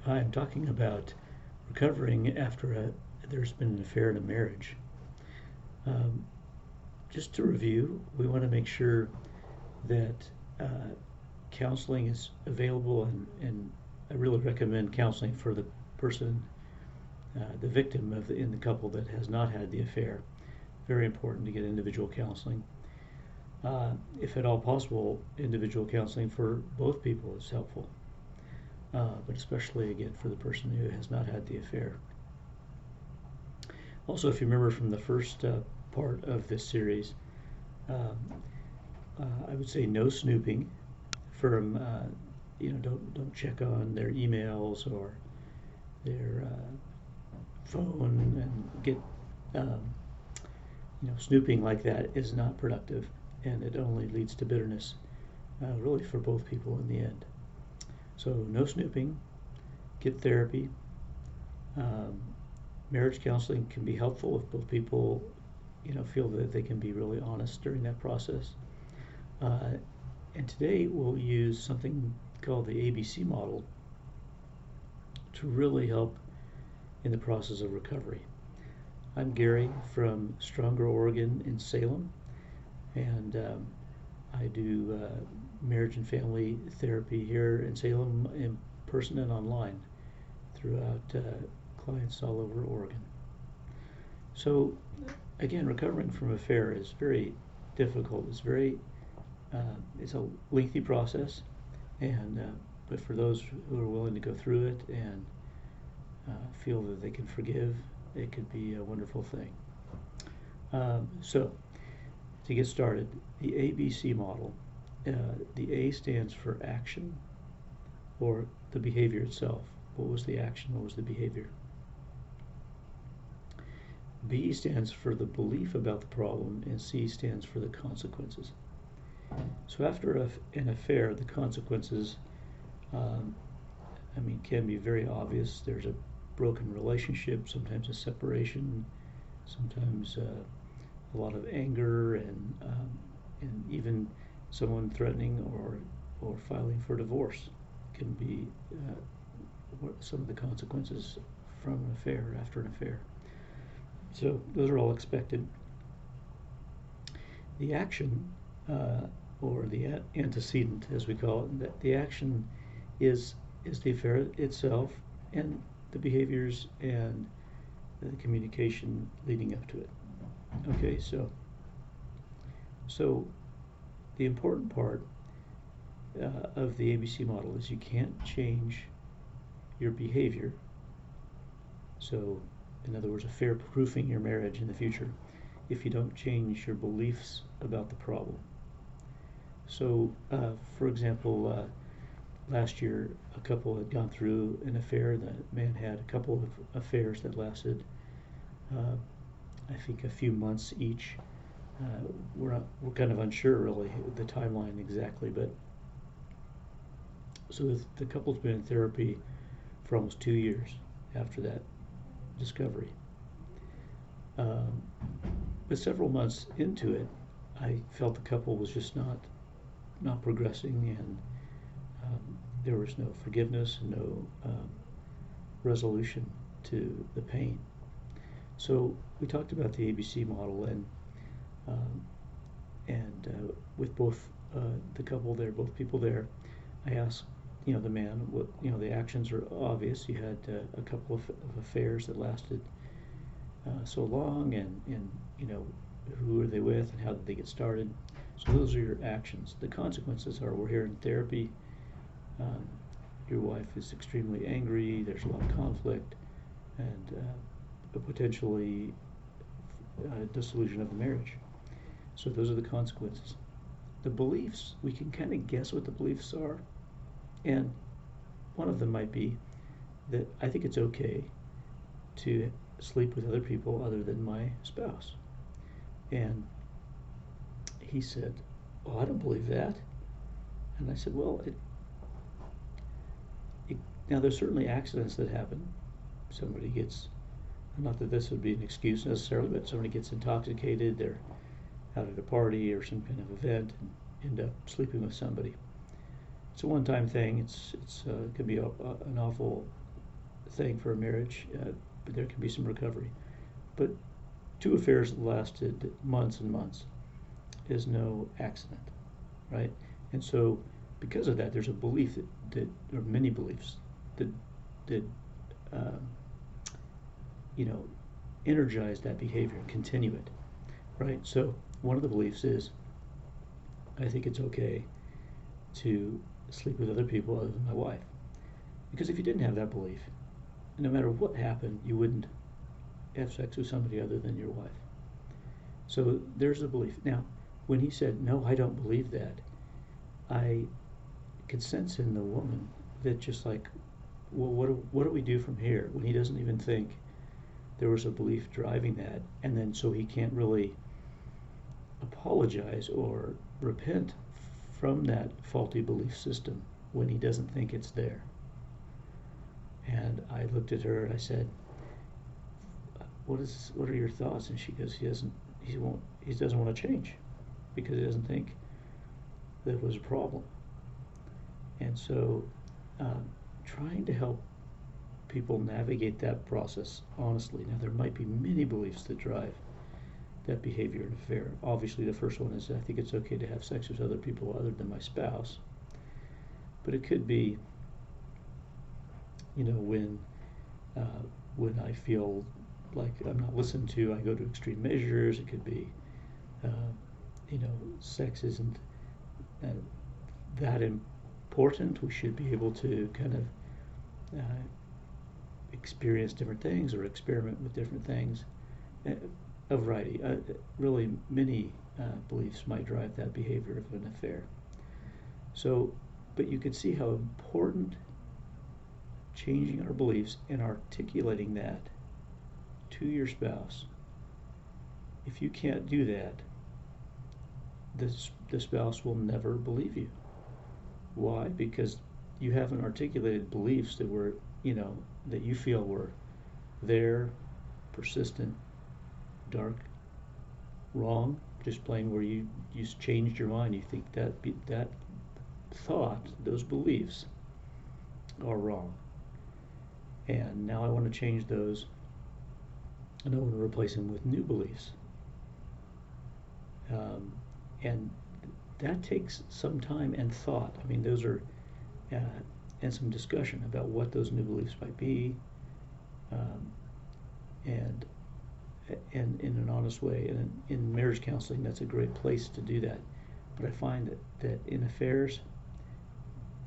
Hi, I'm talking about recovering after there's been an affair in a marriage. Um, just to review, we want to make sure that uh, counseling is available, and I really recommend counseling for the person, the victim in the couple that has not had the affair. Very important to get individual counseling. If at all possible, individual counseling for both people is helpful, but especially again for the person who has not had the affair. Also, if you remember from the first part of this series, um, I would say no snooping from, don't check on their emails or their phone and get, um, snooping like that is not productive, and it only leads to bitterness, really for both people in the end. So no snooping, get therapy. Um, Marriage counseling can be helpful if both people, feel that they can be really honest during that process. Uh, and today we'll use something called the ABC model to really help in the process of recovery. I'm Gary from Stronger Oregon in Salem, and I do marriage and family therapy here in Salem in person and online throughout clients all over Oregon. So, again, recovering from affair is very difficult. It's a lengthy process, and but for those who are willing to go through it and feel that they can forgive, it could be a wonderful thing. So, to get started, the ABC model, the A stands for action, or the behavior itself. What was the action? What was the behavior? B stands for the belief about the problem, and C stands for the consequences. So after an affair, the consequences, um, can be very obvious. There's a broken relationship, sometimes a separation, sometimes a lot of anger, and even someone threatening or filing for divorce can be some of the consequences from an affair, after an affair. So those are all expected. The action, or the antecedent, as we call it, the action is the affair itself and the behaviors and the communication leading up to it. Okay, so the important part of the ABC model is you can't change your behavior. So, in other words, affair-proofing your marriage in the future if you don't change your beliefs about the problem. So, for example, last year a couple had gone through an affair. The man had a couple of affairs that lasted, I think, a few months each. We're kind of unsure really the timeline exactly, but so the couple's been in therapy for almost 2 years after that discovery. But several months into it, I felt the couple was just not progressing, and there was no forgiveness, no resolution to the pain. So we talked about the ABC model, and with both the couple there, both people there, I asked, the man, what, the actions are obvious. You had a couple of affairs that lasted so long, and who are they with and how did they get started? So those are your actions. The consequences are, we're here in therapy. Your wife is extremely angry. There's a lot of conflict, and a potentially dissolution of the marriage. So those are the consequences. The beliefs, we can kind of guess what the beliefs are, and one of them might be that I think it's okay to sleep with other people other than my spouse. And he said, "Oh, I don't believe that." And I said, "Well, now there's certainly accidents that happen. Somebody gets, not that this would be an excuse necessarily, but somebody gets intoxicated, they're out at a party or some kind of event and end up sleeping with somebody. It's a one-time thing. It could be an awful thing for a marriage, but there can be some recovery. But 2 affairs that lasted months and months is no accident, right? And so, because of that, there's a belief that or many beliefs that that um, you know energize that behavior and continue it, right? So one of the beliefs is, I think it's okay to sleep with other people other than my wife, because if you didn't have that belief, no matter what happened, you wouldn't have sex with somebody other than your wife. So there's the belief. Now, when he said, no, I don't believe that, I could sense in the woman that just like, well, what do we do from here? When he doesn't even think there was a belief driving that, and then so he can't really apologize or repent from that faulty belief system when he doesn't think it's there. And I looked at her and I said, what are your thoughts? And she goes, he doesn't want to change because he doesn't think that was a problem. And so trying to help people navigate that process honestly. Now, there might be many beliefs that drive that behavior and affair. Obviously, the first one is I think it's okay to have sex with other people other than my spouse. But it could be, when I feel like I'm not listened to, I go to extreme measures. It could be, sex isn't that important. We should be able to kind of experience different things or experiment with different things. A variety. Really, many beliefs might drive that behavior of an affair. So, but you can see how important changing our beliefs and articulating that to your spouse. If you can't do that, the spouse will never believe you. Why? Because you haven't articulated beliefs that were, that you feel were there, persistent, dark, wrong, just plain where you changed your mind. You think that thought, those beliefs are wrong. And now I want to change those, and I want to replace them with new beliefs. And that takes some time and thought. I mean, those are, and some discussion about what those new beliefs might be, and in an honest way. And in marriage counseling, that's a great place to do that. But I find that in affairs,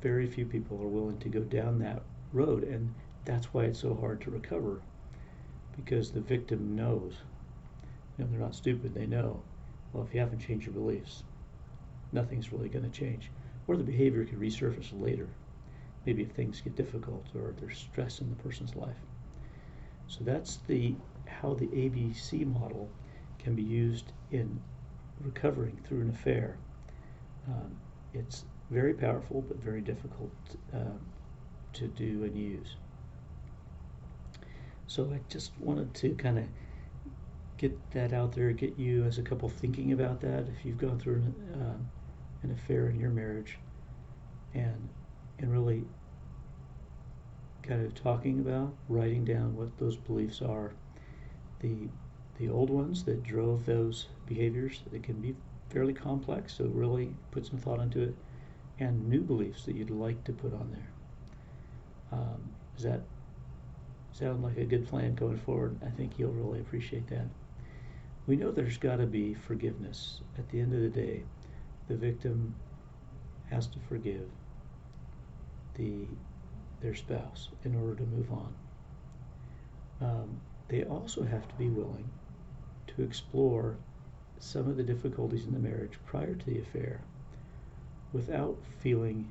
very few people are willing to go down that road, and that's why it's so hard to recover, because the victim knows. They're not stupid. They know, well, if you haven't changed your beliefs, nothing's really going to change. Or the behavior could resurface later, maybe if things get difficult or there's stress in the person's life. So that's how the ABC model can be used in recovering through an affair. It's very powerful, but very difficult to do and use. So I just wanted to kind of get that out there, get you as a couple thinking about that if you've gone through an affair in your marriage, and really kind of talking about, writing down what those beliefs are, the old ones that drove those behaviors. That can be fairly complex, so really put some thought into it, and new beliefs that you'd like to put on there. Does that sound like a good plan going forward? I think you'll really appreciate that. We know there's got to be forgiveness. At the end of the day, the victim has to forgive their spouse in order to move on. They also have to be willing to explore some of the difficulties in the marriage prior to the affair without feeling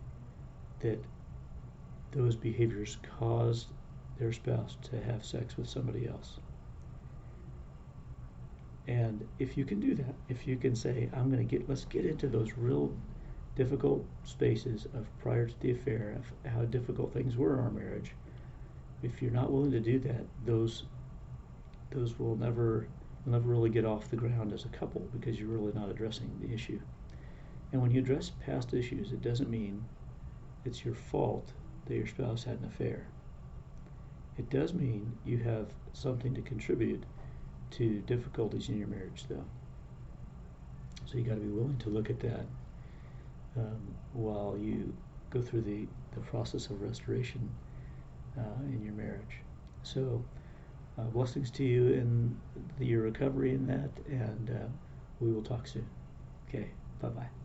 that those behaviors caused their spouse to have sex with somebody else. And if you can do that, if you can say, let's get into those real difficult spaces of prior to the affair, of how difficult things were in our marriage. If you're not willing to do that, those will never really get off the ground as a couple, because you're really not addressing the issue. And when you address past issues, it doesn't mean it's your fault that your spouse had an affair. It does mean you have something to contribute to difficulties in your marriage, though. So you got to be willing to look at that while you go through the process of restoration in your marriage. So blessings to you in your recovery in that, and we will talk soon. Okay, bye-bye.